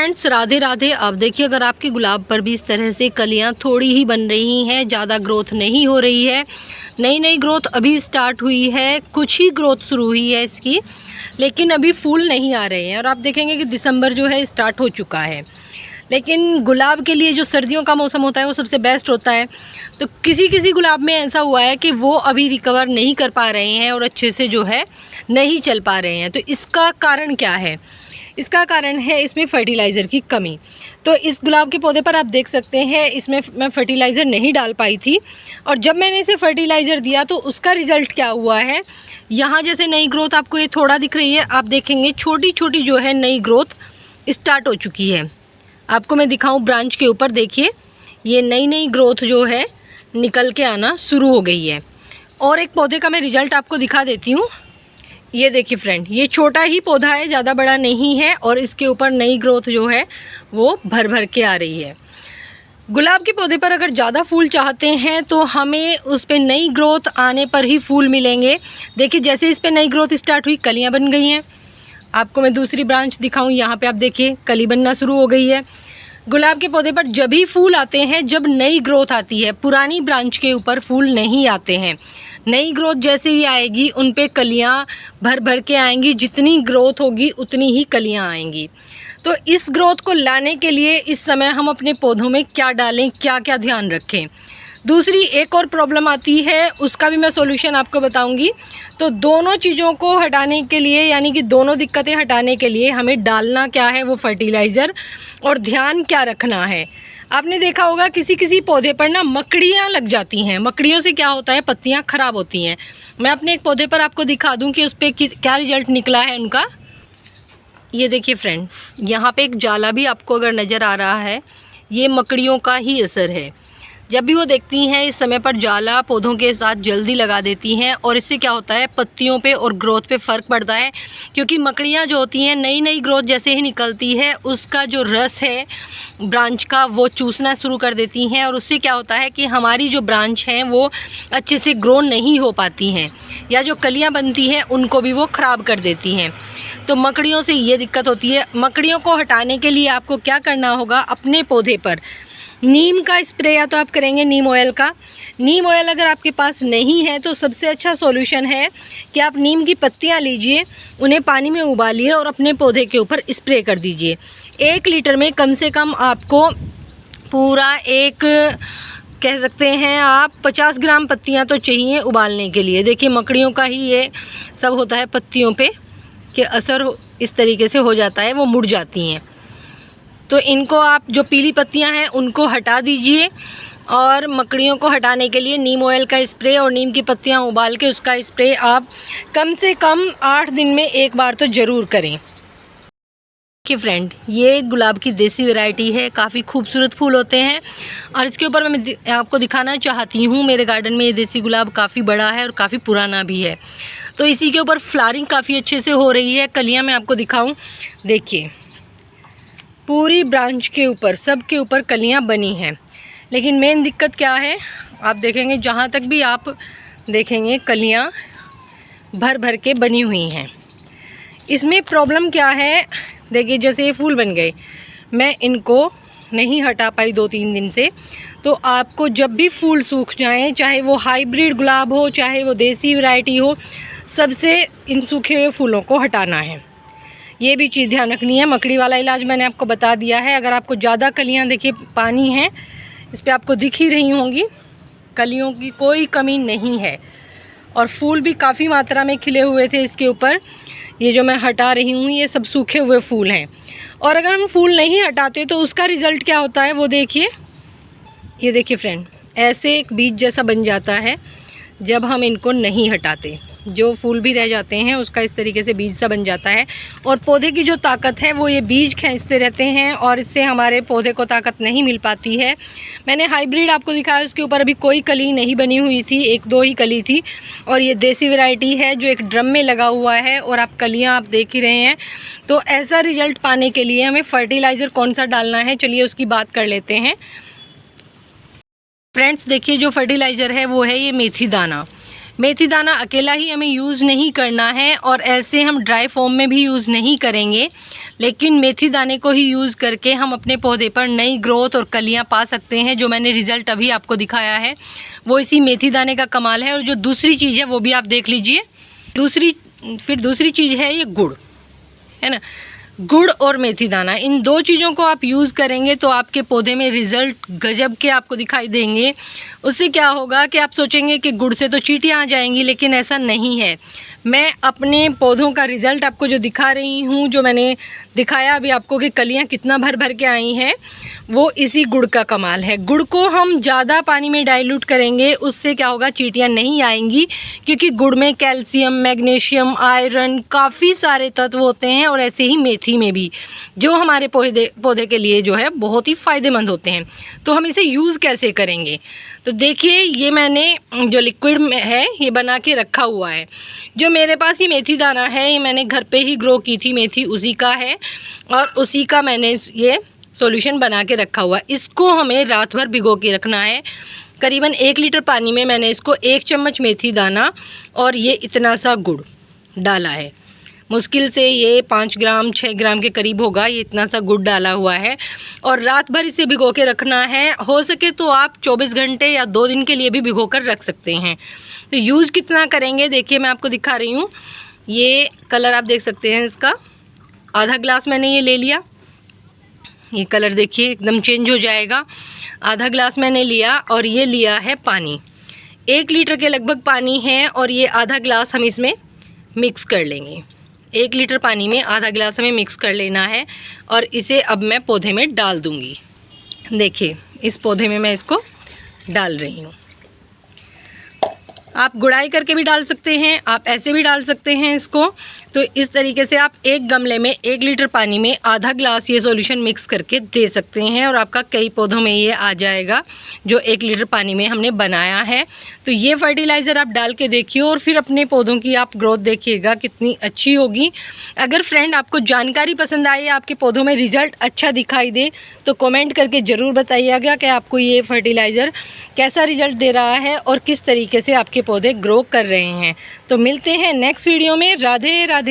Friends Radhe Radhe. अब देखिए, अगर आपके गुलाब पर भी इस तरह से कलियां थोड़ी ही बन रही हैं, ज़्यादा ग्रोथ नहीं हो रही है, नई ग्रोथ अभी स्टार्ट हुई है, कुछ ही ग्रोथ शुरू हुई है इसकी, लेकिन अभी फूल नहीं आ रहे हैं। और आप देखेंगे कि दिसंबर जो है स्टार्ट हो चुका है, लेकिन गुलाब के लिए जो सर्दियों का मौसम होता है वो सबसे बेस्ट होता है। तो किसी किसी गुलाब में ऐसा हुआ है कि वो अभी रिकवर नहीं कर पा रहे हैं और अच्छे से जो है नहीं चल पा रहे हैं। तो इसका कारण क्या है? इसका कारण है इसमें फर्टिलाइज़र की कमी। तो इस गुलाब के पौधे पर आप देख सकते हैं, इसमें मैं फर्टिलाइज़र नहीं डाल पाई थी, और जब मैंने इसे फर्टिलाइज़र दिया तो उसका रिज़ल्ट क्या हुआ है, यहाँ जैसे नई ग्रोथ आपको ये थोड़ा दिख रही है, आप देखेंगे छोटी छोटी जो है नई ग्रोथ स्टार्ट हो चुकी है। आपको मैं दिखाऊं ब्रांच के ऊपर, देखिए ये नई ग्रोथ जो है निकल के आना शुरू हो गई है। और एक पौधे का मैं रिज़ल्ट आपको दिखा देती हूँ। ये देखिए फ्रेंड, ये छोटा ही पौधा है, ज़्यादा बड़ा नहीं है, और इसके ऊपर नई ग्रोथ जो है वो भर के आ रही है। गुलाब के पौधे पर अगर ज़्यादा फूल चाहते हैं तो हमें उस पर नई ग्रोथ आने पर ही फूल मिलेंगे। देखिए जैसे इस पर नई ग्रोथ स्टार्ट हुई, कलियां बन गई हैं। आपको मैं दूसरी ब्रांच दिखाऊं, यहाँ पे आप देखिए कली बनना शुरू हो गई है। गुलाब के पौधे पर जब भी फूल आते हैं जब नई ग्रोथ आती है, पुरानी ब्रांच के ऊपर फूल नहीं आते हैं। नई ग्रोथ जैसे ही आएगी उन पे कलियां भर के आएंगी, जितनी ग्रोथ होगी उतनी ही कलियां आएंगी। तो इस ग्रोथ को लाने के लिए इस समय हम अपने पौधों में क्या डालें, क्या क्या ध्यान रखें। दूसरी एक और प्रॉब्लम आती है, उसका भी मैं सॉल्यूशन आपको बताऊंगी। तो दोनों चीज़ों को हटाने के लिए, यानी कि दोनों दिक्कतें हटाने के लिए हमें डालना क्या है, वो फर्टिलाइज़र, और ध्यान क्या रखना है। आपने देखा होगा किसी किसी पौधे पर ना मकड़ियाँ लग जाती हैं। मकड़ियों से क्या होता है, पत्तियाँ ख़राब होती हैं। मैं अपने एक पौधे पर आपको दिखा दूँ कि उस पर क्या रिजल्ट निकला है उनका। ये देखिए फ्रेंड, यहाँ पे एक जाला भी आपको अगर नज़र आ रहा है, ये मकड़ियों का ही असर है। जब भी वो देखती हैं इस समय पर जाला पौधों के साथ जल्दी लगा देती हैं, और इससे क्या होता है, पत्तियों पे और ग्रोथ पे फ़र्क पड़ता है। क्योंकि मकड़ियाँ जो होती हैं नई ग्रोथ जैसे ही निकलती है, उसका जो रस है ब्रांच का वो चूसना शुरू कर देती हैं, और उससे क्या होता है कि हमारी जो ब्रांच हैं वो अच्छे से ग्रो नहीं हो पाती हैं, या जो कलियाँ बनती हैं उनको भी वो ख़राब कर देती हैं। तो मकड़ियों से ये दिक्कत होती है। मकड़ियों को हटाने के लिए आपको क्या करना होगा, अपने पौधे पर नीम का स्प्रे या तो आप करेंगे नीम ऑयल का। नीम ऑयल अगर आपके पास नहीं है तो सबसे अच्छा सॉल्यूशन है कि आप नीम की पत्तियां लीजिए, उन्हें पानी में उबालिए और अपने पौधे के ऊपर स्प्रे कर दीजिए। 1 लीटर में कम से कम आपको पूरा एक, कह सकते हैं आप, 50 ग्राम पत्तियां तो चाहिए उबालने के लिए। देखिए मकड़ियों का ही ये सब होता है, पत्तियों पे कि असर इस तरीके से हो जाता है, वो मुड़ जाती हैं। तो इनको आप, जो पीली पत्तियां हैं उनको हटा दीजिए, और मकड़ियों को हटाने के लिए नीम ऑयल का स्प्रे और नीम की पत्तियां उबाल के उसका स्प्रे आप कम से कम 8 दिन में एक बार तो ज़रूर करें। कि फ्रेंड, ये गुलाब की देसी वैरायटी है, काफ़ी खूबसूरत फूल होते हैं, और इसके ऊपर मैं आपको दिखाना चाहती हूँ, मेरे गार्डन में ये देसी गुलाब काफ़ी बड़ा है और काफ़ी पुराना भी है। तो इसी के ऊपर फ्लावरिंग काफ़ी अच्छे से हो रही है। कलियाँ मैं आपको दिखाऊँ, देखिए पूरी ब्रांच के ऊपर, सब के ऊपर कलियां बनी हैं। लेकिन मेन दिक्कत क्या है, आप देखेंगे जहाँ तक भी आप देखेंगे कलियां भर के बनी हुई हैं। इसमें प्रॉब्लम क्या है, देखिए जैसे ये फूल बन गए, मैं इनको नहीं हटा पाई 2-3 दिन से। तो आपको जब भी फूल सूख जाएं, चाहे वो हाइब्रिड गुलाब हो चाहे वो देसी वैरायटी हो, सबसे इन सूखे हुए फूलों को हटाना है। ये भी चीज़ ध्यान रखनी है। मकड़ी वाला इलाज मैंने आपको बता दिया है। अगर आपको ज़्यादा कलियां, देखिए पानी है इस पर, आपको दिख ही रही होंगी, कलियों की कोई कमी नहीं है, और फूल भी काफ़ी मात्रा में खिले हुए थे इसके ऊपर। ये जो मैं हटा रही हूँ ये सब सूखे हुए फूल हैं। और अगर हम फूल नहीं हटाते तो उसका रिज़ल्ट क्या होता है वो देखिए। ये देखिए फ्रेंड, ऐसे एक बीज जैसा बन जाता है जब हम इनको नहीं हटाते। जो फूल भी रह जाते हैं उसका इस तरीके से बीज सा बन जाता है, और पौधे की जो ताकत है वो ये बीज खींचते रहते हैं, और इससे हमारे पौधे को ताकत नहीं मिल पाती है। मैंने हाइब्रिड आपको दिखाया, उसके ऊपर अभी कोई कली नहीं बनी हुई थी, 1-2 ही कली थी, और ये देसी वैरायटी है जो एक ड्रम में लगा हुआ है, और आप कलियाँ आप देख ही रहे हैं। तो ऐसा रिजल्ट पाने के लिए हमें फर्टिलाइज़र कौन सा डालना है, चलिए उसकी बात कर लेते हैं। फ्रेंड्स देखिए, जो फर्टिलाइज़र है वो है ये मेथी दाना। मेथी दाना अकेला ही हमें यूज़ नहीं करना है, और ऐसे हम ड्राई फॉर्म में भी यूज़ नहीं करेंगे। लेकिन मेथी दाने को ही यूज़ करके हम अपने पौधे पर नई ग्रोथ और कलियां पा सकते हैं। जो मैंने रिज़ल्ट अभी आपको दिखाया है वो इसी मेथी दाने का कमाल है। और जो दूसरी चीज़ है वो भी आप देख लीजिए। दूसरी चीज़ है ये गुड़, है ना। गुड़ और मेथी दाना, इन दो चीज़ों को आप यूज़ करेंगे तो आपके पौधे में रिज़ल्ट गजब के आपको दिखाई देंगे। उससे क्या होगा कि आप सोचेंगे कि गुड़ से तो चींटियाँ आ जाएंगी, लेकिन ऐसा नहीं है। मैं अपने पौधों का रिज़ल्ट आपको जो दिखा रही हूँ, जो मैंने दिखाया अभी आपको कि कलियाँ कितना भर भर के आई हैं, वो इसी गुड़ का कमाल है। गुड़ को हम ज़्यादा पानी में डाइल्यूट करेंगे, उससे क्या होगा, चींटियाँ नहीं आएंगी, क्योंकि गुड़ में कैल्शियम, मैग्नीशियम, आयरन, काफ़ी सारे तत्व होते हैं। और ऐसे ही मेथी में भी, जो हमारे पौधे के लिए जो है बहुत ही फ़ायदेमंद होते हैं। तो हम इसे यूज़ कैसे करेंगे, तो देखिए ये मैंने जो लिक्विड में है ये बना के रखा हुआ है। जो मेरे पास ये मेथी दाना है ये मैंने घर पे ही ग्रो की थी मेथी, उसी का है और उसी का मैंने ये सॉल्यूशन बना के रखा हुआ है। इसको हमें रात भर भिगो के रखना है। करीबन 1 लीटर पानी में मैंने इसको 1 चम्मच मेथी दाना और ये इतना सा गुड़ डाला है। मुश्किल से ये 5 ग्राम 6 ग्राम के करीब होगा, ये इतना सा गुड़ डाला हुआ है। और रात भर इसे भिगो के रखना है। हो सके तो आप 24 घंटे या 2 दिन के लिए भी भिगो कर रख सकते हैं। तो यूज़ कितना करेंगे देखिए, मैं आपको दिखा रही हूँ। ये कलर आप देख सकते हैं, इसका आधा ग्लास मैंने ये ले लिया। ये कलर देखिए एकदम चेंज हो जाएगा। आधा ग्लास मैंने लिया और ये लिया है पानी, 1 लीटर के लगभग पानी है। और ये आधा ग्लास हम इसमें मिक्स कर लेंगे। 1 लीटर पानी में आधा ग्लास हमें मिक्स कर लेना है और इसे अब मैं पौधे में डाल दूँगी। देखिए इस पौधे में मैं इसको डाल रही हूँ। आप गुड़ाई करके भी डाल सकते हैं, आप ऐसे भी डाल सकते हैं इसको। तो इस तरीके से आप एक गमले में 1 लीटर पानी में आधा ग्लास ये सॉल्यूशन मिक्स करके दे सकते हैं और आपका कई पौधों में ये आ जाएगा जो 1 लीटर पानी में हमने बनाया है। तो ये फर्टिलाइज़र आप डाल के देखिए और फिर अपने पौधों की आप ग्रोथ देखिएगा कितनी अच्छी होगी। अगर फ्रेंड आपको जानकारी पसंद आई, आपके पौधों में रिज़ल्ट अच्छा दिखाई दे तो कमेंट करके ज़रूर बताइएगा कि आपको ये फर्टिलाइज़र कैसा रिज़ल्ट दे रहा है और किस तरीके से आपके पौधे ग्रो कर रहे हैं। तो मिलते हैं नेक्स्ट वीडियो में। राधे राधे।